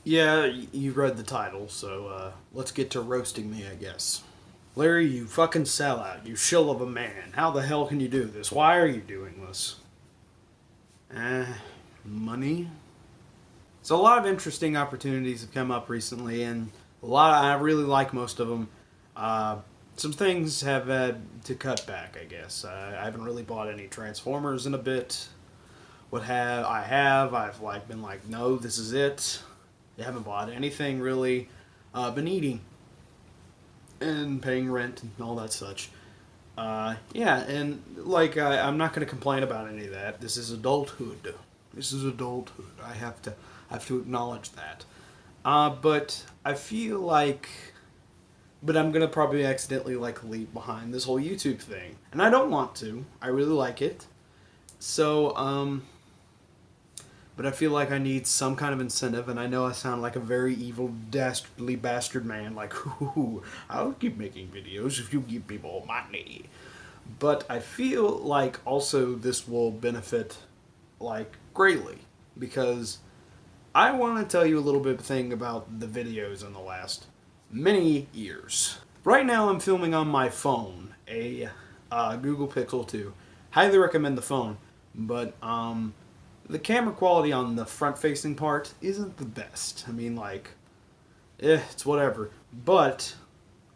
Yeah, you read the title, so let's get to roasting me, I guess. Larry, you fucking sellout. You shill of a man. How the hell can you do this? Why are you doing this? Eh, money? So a lot of interesting opportunities have come up recently, and I really like most of them. Uh, some things have had to cut back, I guess. I haven't really bought any Transformers in a bit. What have I have? I've like been like, no, this is it. I haven't bought anything really. Been eating and paying rent and all that such. Yeah, and like I'm not going to complain about any of that. This is adulthood. This is adulthood. I have to acknowledge that. But I feel like, but I'm gonna probably accidentally like leave behind this whole YouTube thing, and I don't want to. I really like it. So but I feel like I need some kind of incentive, and I know I sound like a very evil, dastardly bastard man, like, ooh, I'll keep making videos if you give me more money. But I feel like also this will benefit, like, greatly, because I want to tell you a little bit thing about the videos in the last many years. Right now I'm filming on my phone, a Google Pixel 2. Highly recommend the phone, but the camera quality on the front facing part isn't the best. I mean, like, it's whatever. But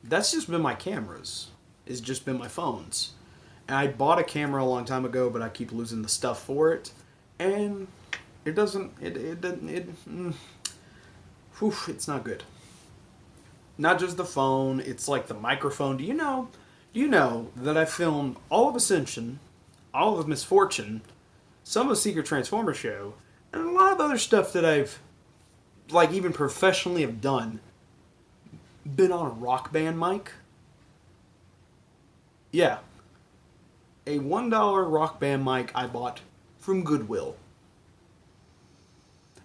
that's just been my cameras. It's just been my phones. And I bought a camera a long time ago, but I keep losing the stuff for it. And it doesn't, it doesn't, whew, it's not good. Not just the phone, it's like the microphone. Do you know that I filmed all of Ascension, all of Misfortune, some of Secret Transformer Show, and a lot of other stuff that I've, like, even professionally have done, been on a Rock Band mic? Yeah, a $1 Rock Band mic I bought from Goodwill.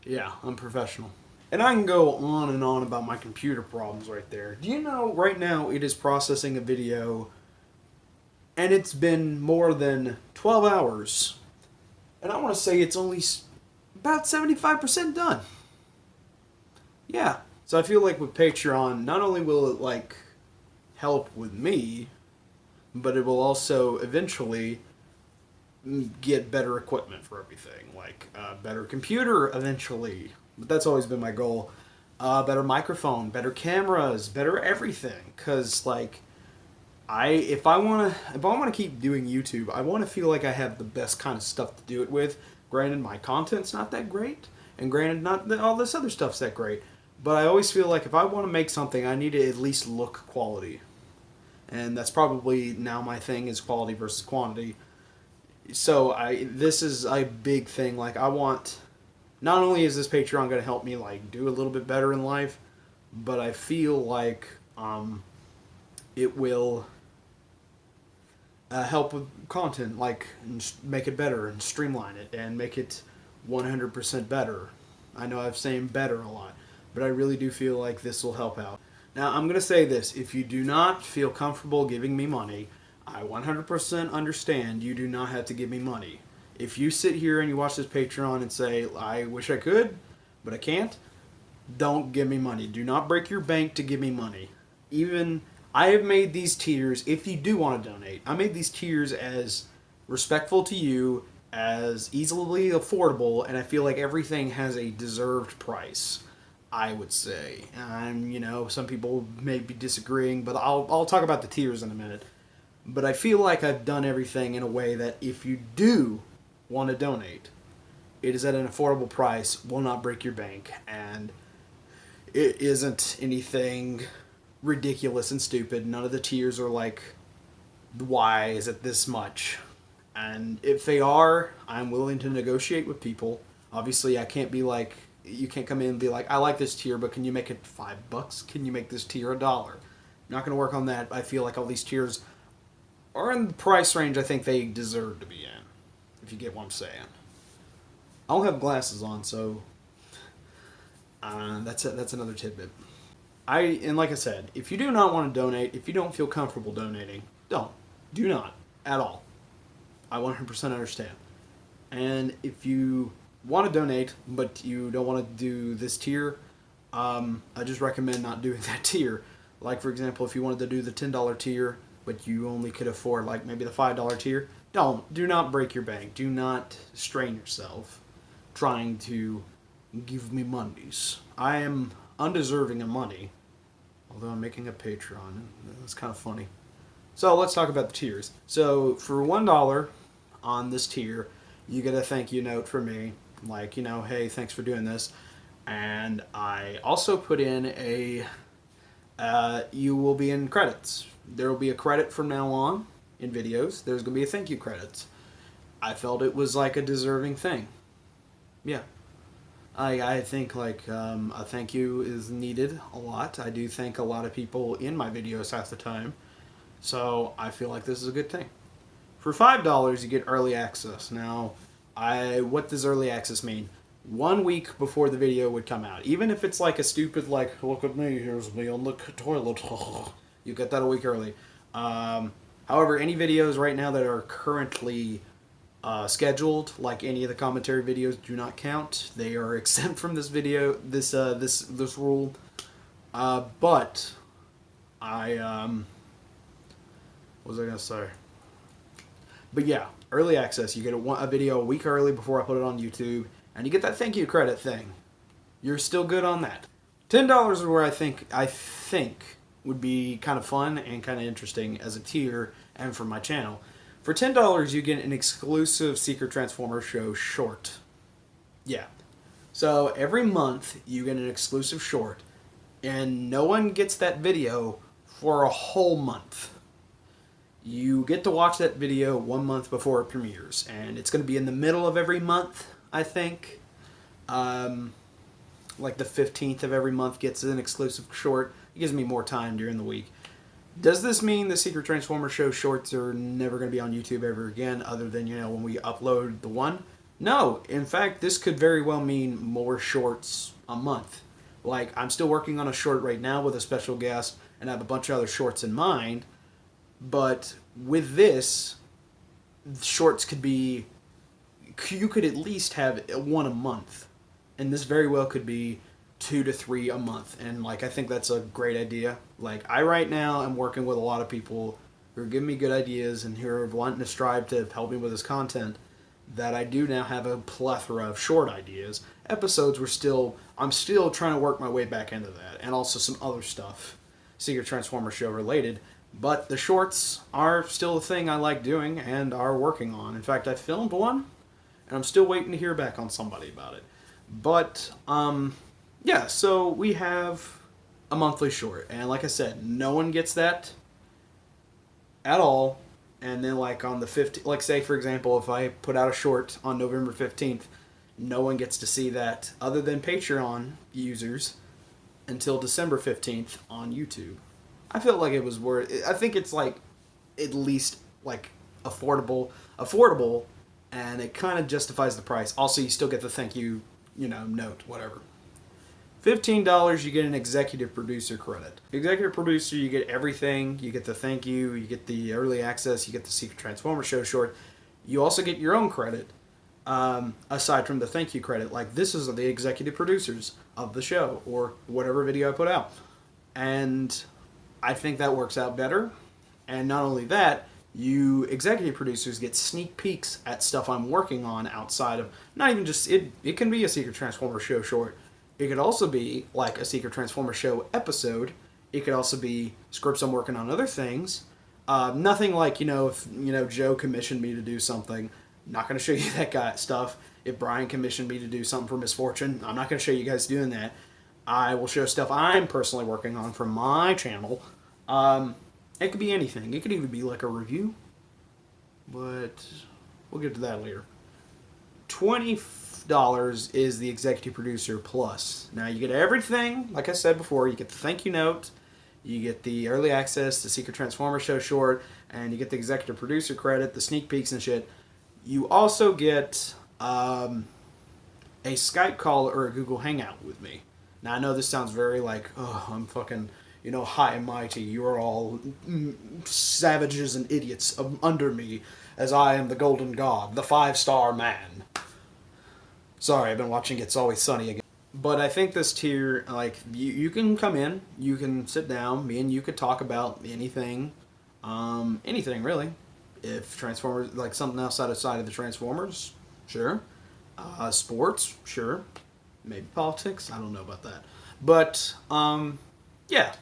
Yeah, I'm professional. And I can go on and on about my computer problems right there. Do you know right now it is processing a video and it's been more than 12 hours? And I want to say it's only about 75% done. Yeah. So I feel like with Patreon, not only will it like help with me, but it will also eventually get better equipment for everything, like better computer eventually. But that's always been my goal. Better microphone, better cameras, better everything. Cause like if I wanna keep doing YouTube, I want to feel like I have the best kind of stuff to do it with. Granted, my content's not that great, and granted, not that all this other stuff's that great. But I always feel like if I want to make something, I need to at least look quality, and that's probably now my thing is quality versus quantity. So this is a big thing. Like I want, not only is this Patreon going to help me like do a little bit better in life, but I feel like it will help with content, like and make it better and streamline it and make it 100% better. I know I've saying better a lot, but I really do feel like this will help out. Now I'm going to say this: if you do not feel comfortable giving me money, I 100% understand. You do not have to give me money. If you sit here and you watch this Patreon and say, I wish I could, but I can't, don't give me money. Do not break your bank to give me money. Even I have made these tiers, if you do want to donate, I made these tiers as respectful to you, as easily affordable, and I feel like everything has a deserved price. I would say, and some people may be disagreeing, but I'll talk about the tiers in a minute. But I feel like I've done everything in a way that if you do want to donate, it is at an affordable price, will not break your bank, and it isn't anything ridiculous and stupid. None of the tiers are like, why is it this much? And if they are, I'm willing to negotiate with people. Obviously, I can't be like, you can't come in and be like, I like this tier, but can you make it $5? Can you make this tier $1? Not going to work on that. I feel like all these tiers are in the price range I think they deserve to be in, if you get what I'm saying. I don't have glasses on, so that's another tidbit. And like I said, if you do not want to donate, if you don't feel comfortable donating, don't. Do not at all. I 100% understand. And if you want to donate, but you don't want to do this tier, I just recommend not doing that tier. Like, for example, if you wanted to do the $10 tier, but you only could afford, like, maybe the $5 tier, do not break your bank. Do not strain yourself trying to give me monies. I am undeserving of money, although I'm making a Patreon. That's kind of funny. So let's talk about the tiers. So for $1 on this tier, you get a thank you note from me, like, hey, thanks for doing this. And I also put in you will be in credits. There will be a credit from now on in videos. There's going to be a thank you credits. I felt it was like a deserving thing. Yeah. I think like a thank you is needed a lot. I do thank a lot of people in my videos half the time. So I feel like this is a good thing. For $5, you get early access. Now, what does early access mean? 1 week before the video would come out. Even if it's like a stupid, like, look at me, here's me on the toilet. You get that a week early. However, any videos right now that are currently scheduled, like any of the commentary videos, do not count. They are exempt from this video, this rule. But what was I gonna say? But yeah, early access. You get a video a week early before I put it on YouTube, and you get that thank you credit thing. You're still good on that. $10 is where I think would be kind of fun and kind of interesting as a tier and for my channel. For $10, you get an exclusive Secret Transformer Show short. Yeah. So every month you get an exclusive short, and no one gets that video for a whole month. You get to watch that video 1 month before it premieres, and it's going to be in the middle of every month, I think. Like the 15th of every month gets an exclusive short. It gives me more time during the week. Does this mean the Secret Transformer Show shorts are never going to be on YouTube ever again, other than, when we upload the one? No. In fact, this could very well mean more shorts a month. Like, I'm still working on a short right now with a special guest, and I have a bunch of other shorts in mind. But with this, shorts could be, you could at least have one a month. And this very well could be 2 to 3 a month. And like, I think that's a great idea. Like, I right now am working with a lot of people who are giving me good ideas and who are wanting to strive to help me with this content, that I do now have a plethora of short ideas. Episodes I'm still trying to work my way back into that. And also some other stuff, Secret Transformer Show related. But the shorts are still a thing I like doing and are working on. In fact, I filmed one, and I'm still waiting to hear back on somebody about it. But, yeah, so we have a monthly short. And like I said, no one gets that at all. And then, like, on the 15th, like, say, for example, if I put out a short on November 15th, no one gets to see that other than Patreon users until December 15th on YouTube. I felt like it was worth it. I think it's like at least like affordable, and it kind of justifies the price. Also, you still get the thank you, note, whatever. $15, you get an executive producer credit. Executive producer, you get everything. You get the thank you, you get the early access, you get the Secret Transformer Show short. You also get your own credit, aside from the thank you credit. Like, this is the executive producers of the show or whatever video I put out, and I think that works out better. And not only that, you executive producers get sneak peeks at stuff I'm working on outside of, not even just, it can be a Secret Transformer Show short. It could also be like a Secret Transformer Show episode. It could also be scripts I'm working on other things. Nothing like, if, Joe commissioned me to do something, I'm not going to show you that guy stuff. If Brian commissioned me to do something for Misfortune, I'm not going to show you guys doing that. I will show stuff I'm personally working on from my channel. It could be anything. It could even be like a review. But we'll get to that later. $20 is the executive producer plus. Now you get everything, like I said before. You get the thank you note, you get the early access, the Secret Transformer Show short, and you get the executive producer credit, the sneak peeks and shit. You also get a Skype call or a Google Hangout with me. Now, I know this sounds very like, oh, I'm fucking, high and mighty. You're all savages and idiots under me, as I am the golden god, the 5-star man. Sorry, I've been watching It's Always Sunny again. But I think this tier, like, you can come in, you can sit down, me and you could talk about anything, anything really. If Transformers, like something outside of the Transformers, sure. Sports, sure. Maybe politics, I don't know about that. But, yeah,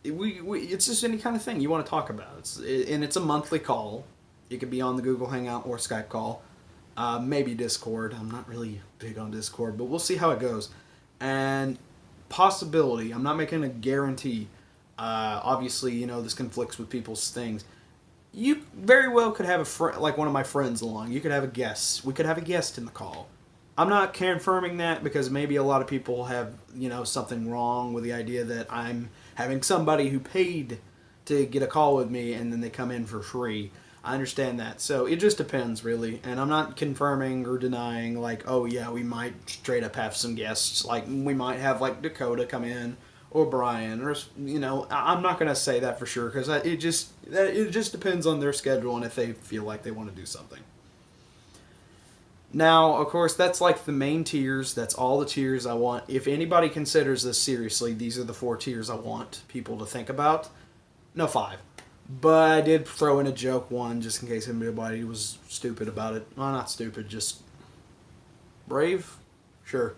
it's just any kind of thing you want to talk about. And it's a monthly call. It could be on the Google Hangout or Skype call. Maybe Discord. I'm not really big on Discord, but we'll see how it goes. And possibility, I'm not making a guarantee. Obviously, this conflicts with people's things. You very well could have a friend, like one of my friends along. You could have a guest. We could have a guest in the call. I'm not confirming that because maybe a lot of people have, something wrong with the idea that I'm having somebody who paid to get a call with me and then they come in for free. I understand that. So it just depends, really. And I'm not confirming or denying, like, oh, yeah, we might straight up have some guests. Like, we might have, like, Dakota come in or Brian or, I'm not going to say that for sure because it just depends on their schedule and if they feel like they want to do something. Now, of course, that's like the main tiers. That's all the tiers I want. If anybody considers this seriously, these are the 4 tiers I want people to think about. No, 5. But I did throw in a joke one just in case anybody was stupid about it. Well, not stupid, just brave? Sure.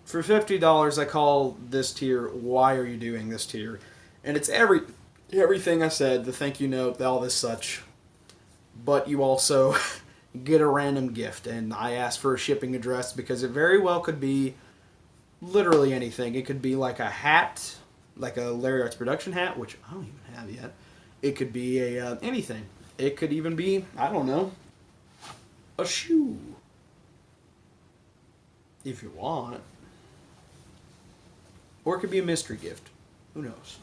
For $50, I call this tier, why are you doing this tier? And it's everything I said, the thank you note, all this such. But you also get a random gift. And I asked for a shipping address because it very well could be literally anything. It could be like a hat, like a Larry Arts Production hat, which I don't even have yet. It could be a anything. It could even be, I don't know, a shoe. If you want. Or it could be a mystery gift. Who knows?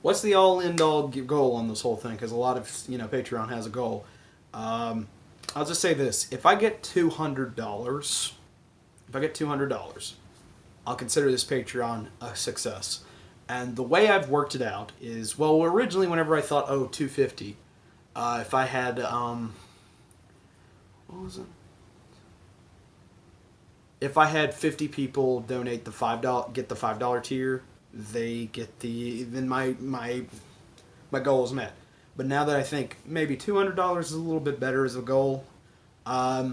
What's the all-end-all goal on this whole thing? Because a lot of, Patreon has a goal. I'll just say this. If I get $200, I'll consider this Patreon a success. And the way I've worked it out is, well, originally whenever I thought, $250, if I had, what was it? If I had 50 people donate the get the $5 tier, they get then my goal is met. But now that I think maybe $200 is a little bit better as a goal, I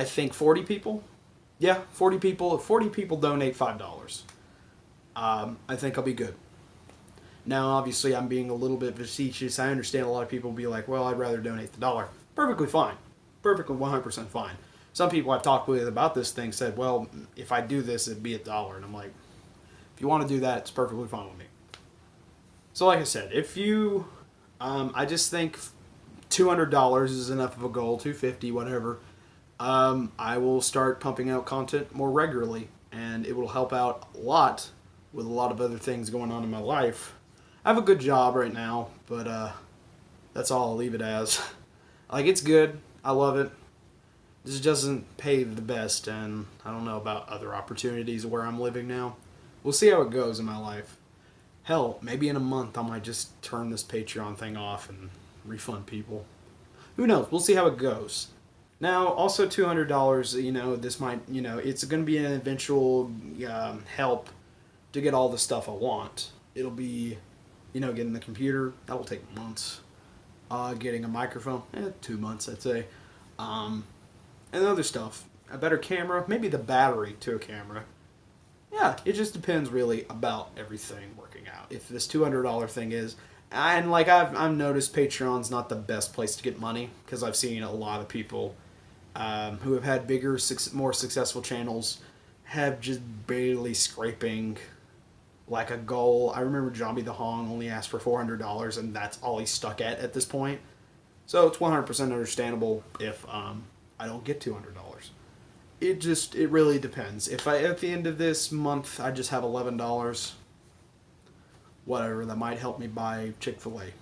think 40 people. Yeah, 40 people. If 40 people donate $5. I think I'll be good. Now, obviously, I'm being a little bit facetious. I understand a lot of people will be like, well, I'd rather donate the dollar. Perfectly fine. Perfectly 100% fine. Some people I've talked with about this thing said, well, if I do this, it'd be $1. And I'm like, if you want to do that, it's perfectly fine with me. So like I said, if you, I just think $200 is enough of a goal, $250, whatever. I will start pumping out content more regularly, and it will help out a lot with a lot of other things going on in my life. I have a good job right now, but that's all I'll leave it as. Like, it's good. I love it. This doesn't pay the best, and I don't know about other opportunities where I'm living now. We'll see how it goes in my life. Hell, maybe in a month I might just turn this Patreon thing off and refund people. Who knows? We'll see how it goes. Now, also $200, this might, it's going to be an eventual help to get all the stuff I want. It'll be, getting the computer. That will take months. Getting a microphone, 2 months, I'd say. And other stuff. A better camera, maybe the battery to a camera. Yeah, it just depends really about everything working out. If this $200 thing is, and like I've noticed Patreon's not the best place to get money because I've seen a lot of people who have had bigger, more successful channels have just barely scraping like a goal. I remember Zombie the Hong only asked for $400 and that's all he's stuck at this point. So it's 100% understandable if I don't get $200. It really depends. If at the end of this month I just have $11, whatever, that might help me buy Chick-fil-A.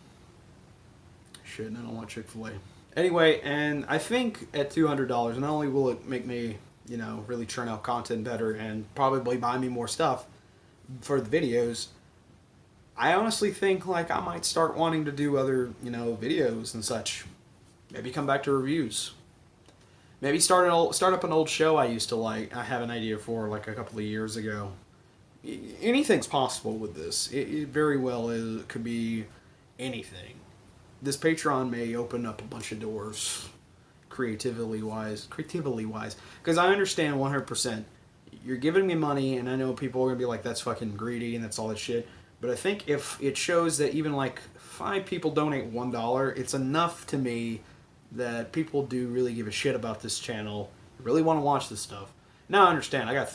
Shit, I don't want Chick-fil-A. Anyway, and I think at $200, not only will it make me, really churn out content better and probably buy me more stuff for the videos, I honestly think like I might start wanting to do other, videos and such. Maybe come back to reviews. Maybe start up an old show I used to like. I have an idea for like a couple of years ago. Anything's possible with this. It very well could be anything. This Patreon may open up a bunch of doors, creatively wise. Because I understand 100%. You're giving me money, and I know people are gonna be like, "That's fucking greedy," and that's all that shit. But I think if it shows that even like 5 people donate $1, it's enough to me that people do really give a shit about this channel, really want to watch this stuff. Now I understand. I got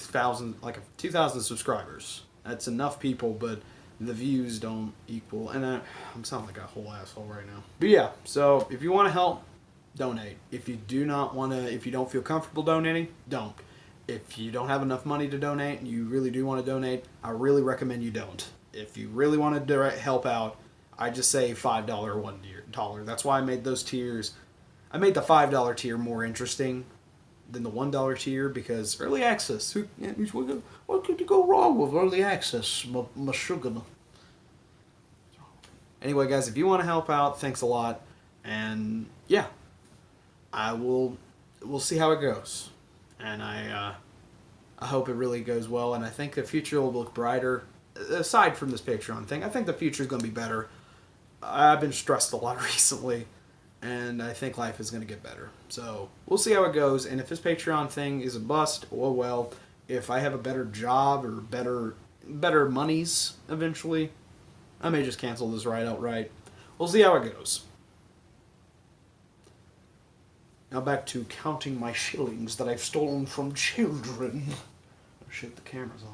2,000 subscribers. That's enough people, but the views don't equal. And I'm sounding like a whole asshole right now. But yeah, so if you want to help, donate. If you do not want to, if you don't feel comfortable donating, don't. If you don't have enough money to donate and you really do want to donate, I really recommend you don't. If you really want to help out, I just say $5 $1. That's why I made those tiers. I made the $5 tier more interesting than the $1 tier because early access. What could go wrong with early access, my sugar? Anyway, guys, if you want to help out, thanks a lot. And yeah, we'll see how it goes. And I hope it really goes well. And I think the future will look brighter. Aside from this Patreon thing, I think the future is going to be better. I've been stressed a lot recently, and I think life is going to get better. So we'll see how it goes. And if this Patreon thing is a bust, oh well. If I have a better job or better monies eventually, I may just cancel this right outright. We'll see how it goes. Now back to counting my shillings that I've stolen from children. Oh shit, the camera's on.